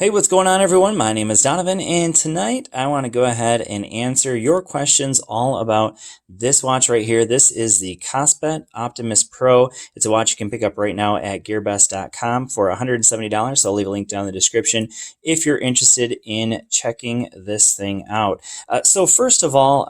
Hey, what's going on, everyone? My name is Donovan, and tonight I want to go ahead and answer your questions all about this watch right here. This is the Kospet Optimus Pro. It's a watch you can pick up right now at gearbest.com for $170. So I'll leave a link down in the description if you're interested in checking this thing out. So first of all,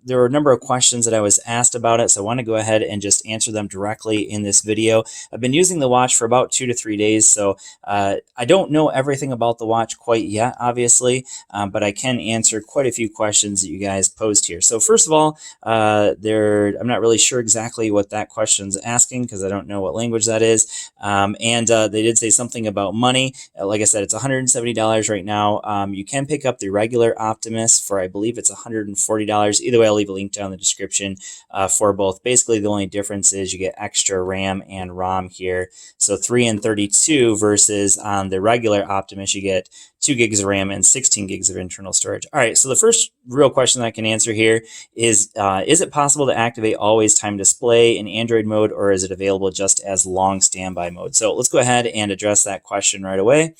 there were a number of questions that I was asked about it, so I want to go ahead and just answer them directly in this video. I've been using the watch for about 2 to 3 days, so I don't know everything about the watch quite yet, obviously, but I can answer quite a few questions that you guys posed here. So first of all, I'm not really sure exactly what that question's asking because I don't know what language that is. And they did say something about money. Like I said, it's $170 right now. You can pick up the regular Optimus for, I believe it's $140. Either way, I'll leave a link down in the description for both. Basically, the only difference is you get extra RAM and ROM here. So 3 and 32 versus on the regular Optimus, you get 2 gigs of RAM and 16 gigs of internal storage. All right, so the first real question that I can answer here is it possible to activate always time display in Android mode, or is it available just as long standby mode? So let's go ahead and address that question right away.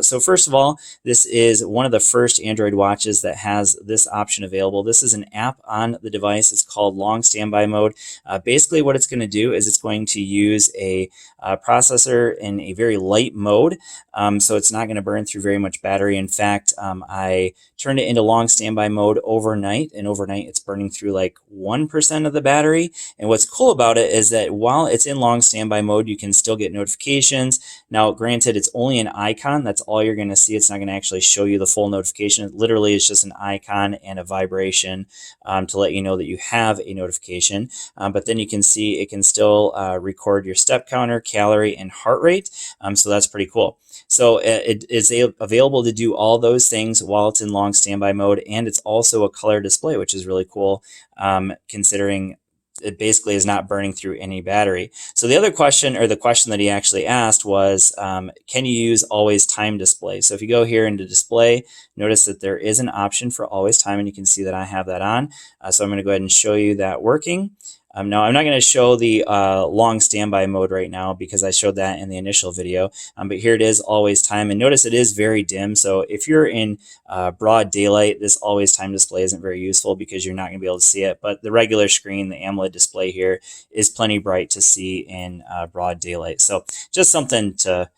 So first of all, this is one of the first Android watches that has this option available. This is an app on the device. It's called long standby mode. Basically what it's going to do is it's going to use a processor in a very light mode, so it's not going to burn through very much battery. In fact, I turned it into long standby mode overnight, and overnight it's burning through like 1% of the battery. And what's cool about it is that while it's in long standby mode, you can still get notifications. Now, granted, it's only an icon. That's all you're going to see. It's not going to actually show you the full notification. It literally is just an icon and a vibration to let you know that you have a notification. But then you can see it can still record your step counter, calorie, and heart rate. So that's pretty cool. So it is available to do all those things while it's in long standby mode, and it's also a color display, which is really cool, considering it basically is not burning through any battery. So the other question, or the question that he actually asked, was can you use always time display? So if you go here into display, notice that there is an option for always time, and you can see that I have that on. So I'm going to go ahead and show you that working. Now, I'm not going to show the long standby mode right now because I showed that in the initial video, but here it is, always time, and notice it is very dim. So if you're in broad daylight, this always time display isn't very useful because you're not going to be able to see it, but the regular screen, the AMOLED display here, is plenty bright to see in broad daylight. So just something to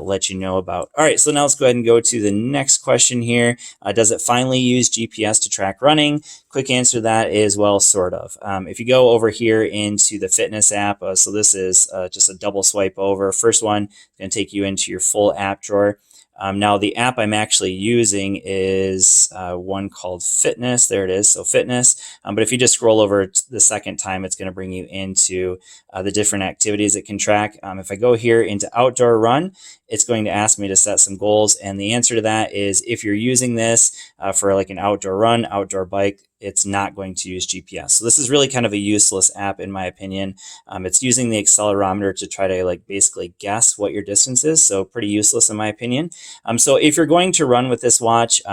let you know about. All right, so now let's go ahead and go to the next question here. Does it finally use GPS to track running? Quick answer to that is, well, sort of. If you go over here into the fitness app, so this is just a double swipe over. First one is going to take you into your full app drawer. Now, the app I'm actually using is one called Fitness. There it is, so Fitness. But if you just scroll over the second time, it's going to bring you into the different activities it can track. If I go here into Outdoor Run, it's going to ask me to set some goals. And the answer to that is, if you're using this for like an outdoor run, outdoor bike, it's not going to use GPS. So this is really kind of a useless app in my opinion. It's using the accelerometer to try to like basically guess what your distance is. So pretty useless in my opinion. So if you're going to run with this watch,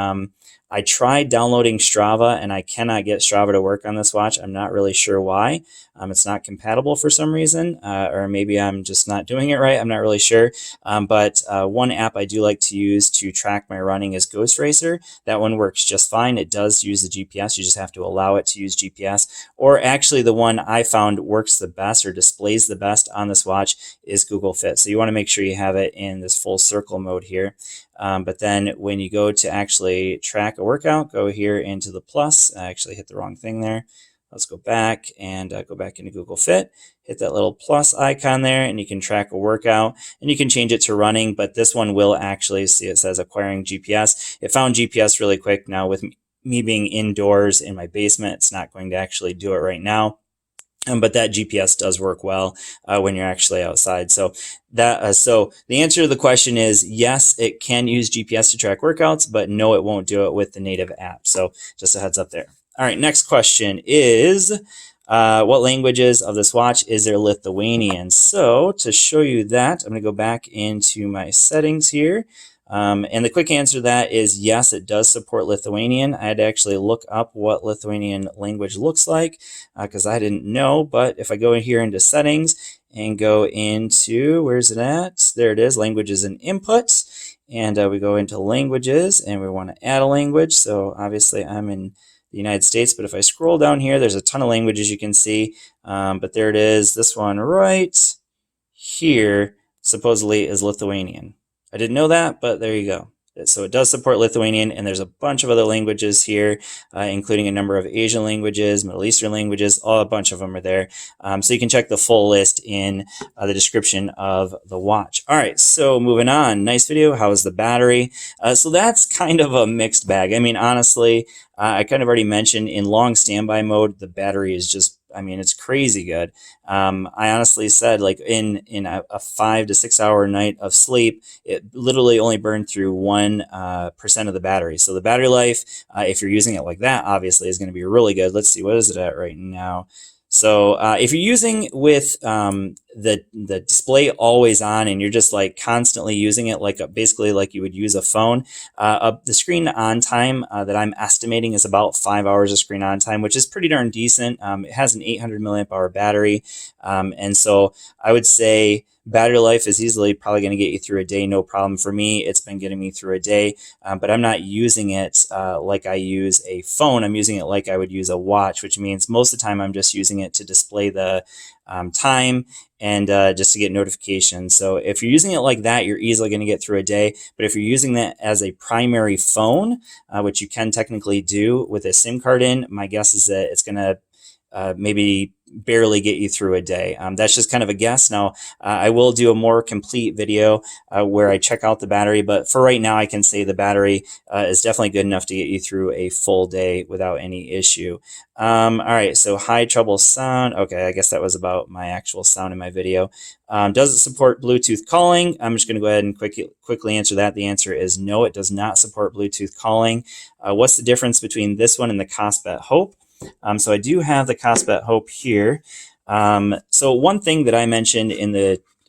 I tried downloading Strava and I cannot get Strava to work on this watch. I'm not really sure why. It's not compatible for some reason, or maybe I'm just not doing it right. I'm not really sure. But one app I do like to use to track my running is Ghost Racer. That one works just fine. It does use the GPS. You just have to allow it to use GPS. Or actually the one I found works the best or displays the best on this watch is Google Fit. So you want to make sure you have it in this full circle mode here. But then when you go to actually track a workout, go here into the plus. I actually hit the wrong thing there. Let's go back and go back into Google Fit. Hit that little plus icon there, and you can track a workout, and you can change it to running. But this one will actually, see it says acquiring GPS. It found GPS really quick. Now with me being indoors in my basement, it's not going to actually do it right now. But that GPS does work well when you're actually outside. So so the answer to the question is yes, it can use GPS to track workouts, but no, it won't do it with the native app. So just a heads up there. All right, next question is, what languages of this watch is there Lithuanian? So to show you that, I'm going to go back into my settings here. And the quick answer to that is yes, it does support Lithuanian. I had to actually look up what Lithuanian language looks like because I didn't know. But if I go in here into settings and go into, where's it at? There it is, languages and inputs. and we go into languages, and we want to add a language. So obviously I'm in the United States, but if I scroll down here, there's a ton of languages you can see, but there it is. This one right here supposedly is Lithuanian. I didn't know that, but there you go. So it does support Lithuanian, and there's a bunch of other languages here, including a number of Asian languages, Middle Eastern languages, a bunch of them are there. So you can check the full list in the description of the watch. All right, so moving on. Nice video. How is the battery? So that's kind of a mixed bag. I mean, honestly, I kind of already mentioned in long standby mode, the battery is just, I mean, it's crazy good. I honestly said, like in a 5 to 6 hour night of sleep, it literally only burned through 1% of the battery. So the battery life, if you're using it like that, obviously is going to be really good. Let's see, what is it at right now? So if you're using with the display always on, and you're just like constantly using it like basically like you would use a phone, the screen on time that I'm estimating is about 5 hours of screen on time, which is pretty darn decent. It has an 800 milliamp hour battery, and so I would say battery life is easily probably going to get you through a day, no problem. For me, it's been getting me through a day, but I'm not using it like I use a phone. I'm using it like I would use a watch, which means most of the time I'm just using it to display the time and just to get notifications. So if you're using it like that, you're easily going to get through a day. But if you're using that as a primary phone, which you can technically do with a SIM card in, my guess is that it's going to maybe barely get you through a day. That's just kind of a guess. Now, I will do a more complete video where I check out the battery, but for right now, I can say the battery is definitely good enough to get you through a full day without any issue. All right, so high treble sound. Okay, I guess that was about my actual sound in my video. Does it support Bluetooth calling? I'm just going to go ahead and quickly answer that. The answer is no, it does not support Bluetooth calling. What's the difference between this one and the Kospet Hope? So I do have the Kospet Hope here. So one thing that I mentioned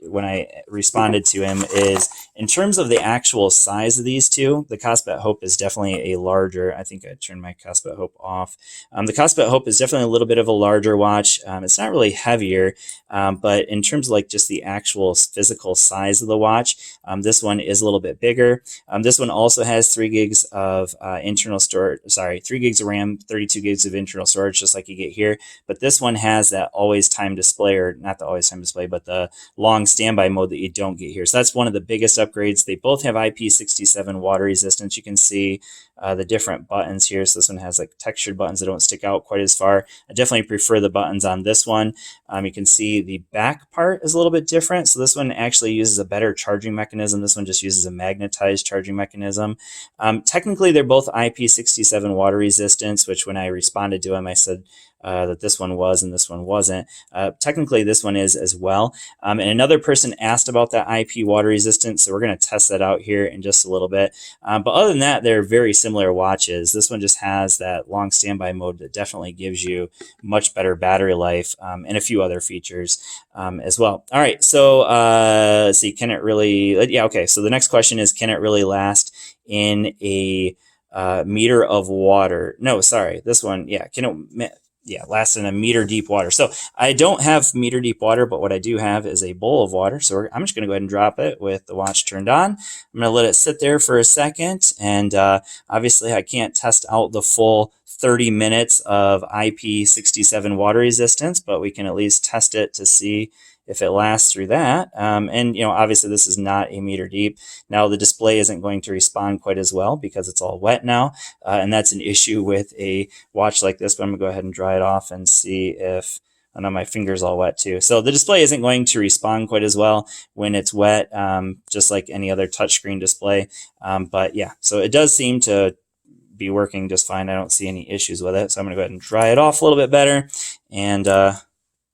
when I responded to him is in terms of the actual size of these two, the Kospet Hope is definitely a larger. I think I turned my Kospet Hope off. The Kospet Hope is definitely a little bit of a larger watch. It's not really heavier, but in terms of like just the actual physical size of the watch, this one is a little bit bigger. This one also has 3 gigs of internal storage. Sorry, 3 gigs of RAM, 32 gigs of internal storage, just like you get here. But this one has that always time display, or not the always time display, but the long standby mode that you don't get here. So that's one of the biggest upgrades. They both have IP67 water resistance. You can see the different buttons here. So this one has like textured buttons that don't stick out quite as far. I definitely prefer the buttons on this one. You can see the back part is a little bit different. So this one actually uses a better charging mechanism. This one just uses a magnetized charging mechanism. Technically, they're both IP67 water resistance, which when I responded to him, I said that this one was and this one wasn't. Technically, this one is as well. And another person asked about that IP water resistance, so we're going to test that out here in just a little bit. But other than that, they're very similar watches. This one just has that long standby mode that definitely gives you much better battery life and a few other features as well. All right, so let's see, can it really, yeah, okay, so the next question is, can it really last in a meter of water? No, sorry, this one, yeah, can it, yeah, last in a meter deep water. So I don't have meter deep water, but what I do have is a bowl of water. So I'm just going to go ahead and drop it with the watch turned on. I'm going to let it sit there for a second. And obviously I can't test out the full 30 minutes of IP67 water resistance, but we can at least test it to see if it lasts through that. And, you know, obviously this is not a meter deep. Now the display isn't going to respond quite as well because it's all wet now. And that's an issue with a watch like this, but I'm gonna go ahead and dry it off and see if, I know my finger's all wet too. So the display isn't going to respond quite as well when it's wet, just like any other touchscreen display. But yeah, so it does seem to be working just fine. I don't see any issues with it. So I'm gonna go ahead and dry it off a little bit better. And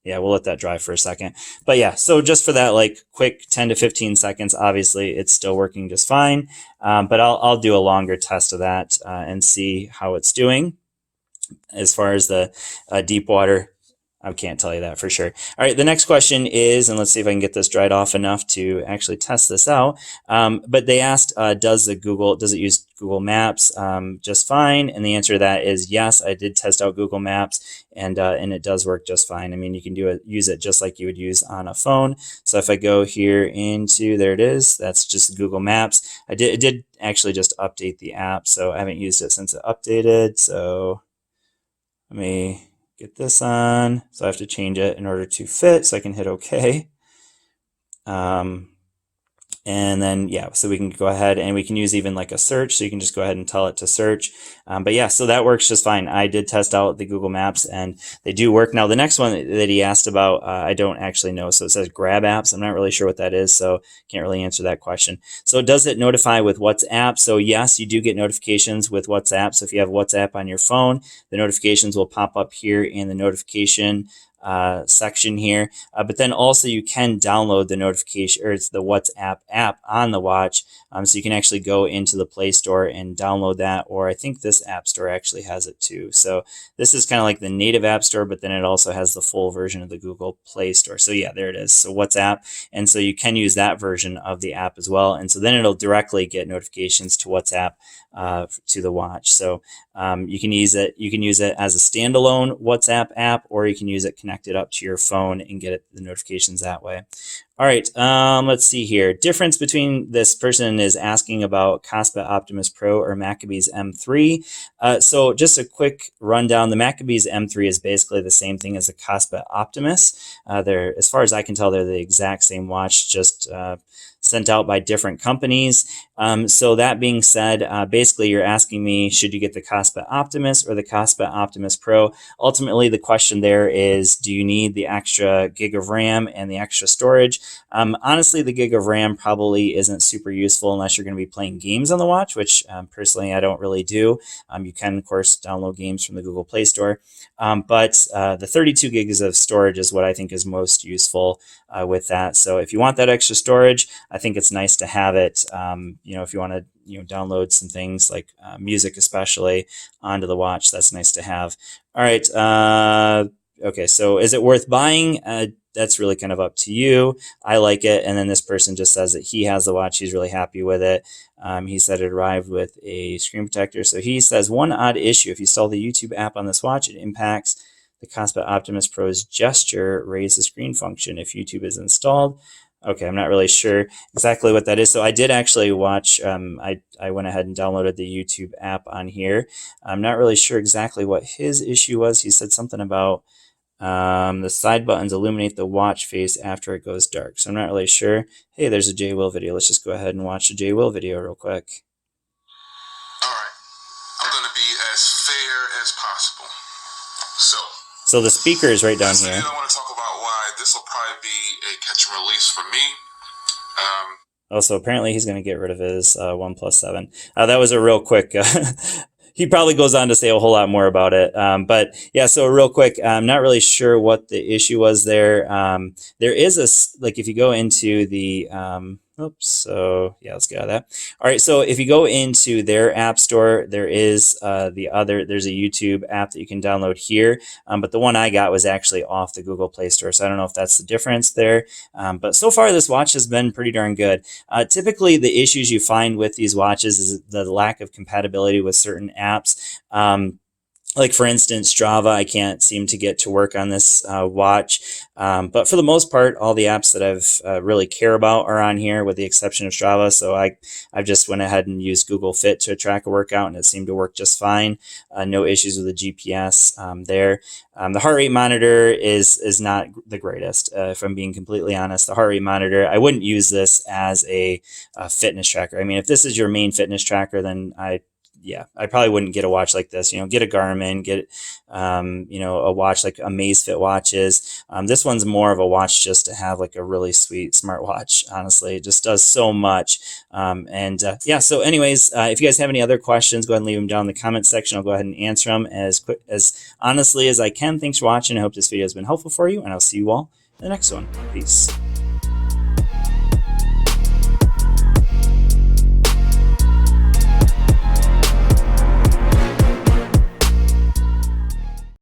yeah, we'll let that dry for a second. But yeah, so just for that like quick 10 to 15 seconds, obviously it's still working just fine. But I'll do a longer test of that and see how it's doing as far as the deep water I can't tell you that for sure. All right, the next question is, and let's see if I can get this dried off enough to actually test this out. But they asked, does it use Google Maps just fine? And the answer to that is yes. I did test out Google Maps, and it does work just fine. I mean, you can use it just like you would use on a phone. So if I go here into, there it is, that's just Google Maps. It did actually just update the app, so I haven't used it since it updated. So let me get this on. So I have to change it in order to fit, so I can hit OK. And then, yeah, so we can go ahead and we can use even like a search. So you can just go ahead and tell it to search. But yeah, so that works just fine. I did test out the Google Maps and they do work. Now, the next one that he asked about, I don't actually know. So it says grab apps. I'm not really sure what that is, so can't really answer that question. So does it notify with WhatsApp? So yes, you do get notifications with WhatsApp. So if you have WhatsApp on your phone, the notifications will pop up here in the notification section here, but then also you can download the notification, or it's the WhatsApp app on the watch, so you can actually go into the Play Store and download that, or I think this app store actually has it too. So this is kind of like the native app store, but then it also has the full version of the Google Play Store. So yeah, there it is. So WhatsApp, and so you can use that version of the app as well, and so then it'll directly get notifications to WhatsApp to the watch. So you can use it. You can use it as a standalone WhatsApp app, or you can use it connected up to your phone and get the notifications that way. All right, let's see here. Difference between, this person is asking about Kospet Optimus Pro or Macabees M3. So just a quick rundown. The Macabees M3 is basically the same thing as the Kospet Optimus. They're, as far as I can tell, they're the exact same watch, just sent out by different companies. So that being said, basically you're asking me, should you get the Kospet Optimus or the Kospet Optimus Pro? Ultimately, the question there is, do you need the extra gig of RAM and the extra storage? Honestly, the gig of RAM probably isn't super useful unless you're going to be playing games on the watch, which personally I don't really do. You can, of course, download games from the Google Play Store. But the 32 gigs of storage is what I think is most useful with that. So if you want that extra storage, I think it's nice to have it. If you want to download some things like music especially onto the watch, that's nice to have. All right. Okay, so is it worth buying? That's really kind of up to you. I like it. And then this person just says that he has the watch. He's really happy with it. He said it arrived with a screen protector. So he says, one odd issue: if you install the YouTube app on this watch, it impacts the Kospet Optimus Pro's gesture raise the screen function if YouTube is installed. Okay, I'm not really sure exactly what that is. So I did actually watch, I went ahead and downloaded the YouTube app on here. I'm not really sure exactly what his issue was. He said something about the side buttons illuminate the watch face after it goes dark. So I'm not really sure. Hey, there's a Jay Will video. Let's just go ahead and watch the Jay Will video real quick. All right, I'm going to be as fair as possible. So the speaker is right down here. I want to talk about why this will probably be a catch and release for me. Also, apparently he's going to get rid of his OnePlus 7. That was a real quick... He probably goes on to say a whole lot more about it. But yeah, so real quick, I'm not really sure what the issue was there. There is if you go into the... oops, so yeah, let's get out of that. All right, so if you go into their app store, there is there's a YouTube app that you can download here, but the one I got was actually off the Google Play Store, so I don't know if that's the difference there. But so far, this watch has been pretty darn good. Typically, the issues you find with these watches is the lack of compatibility with certain apps. Like, for instance, Strava, I can't seem to get to work on this watch. But for the most part, all the apps that I've really care about are on here, with the exception of Strava. So I've just went ahead and used Google Fit to track a workout, and it seemed to work just fine. No issues with the GPS there. The heart rate monitor is not the greatest. If I'm being completely honest, the heart rate monitor, I wouldn't use this as a fitness tracker. I mean, if this is your main fitness tracker, then I probably wouldn't get a watch like this. Get a Garmin, get, a watch like Amazfit watches. This one's more of a watch just to have like a really sweet smartwatch. Honestly, it just does so much. So anyways, if you guys have any other questions, go ahead and leave them down in the comment section. I'll go ahead and answer them as honestly as I can. Thanks for watching. I hope this video has been helpful for you, and I'll see you all in the next one. Peace.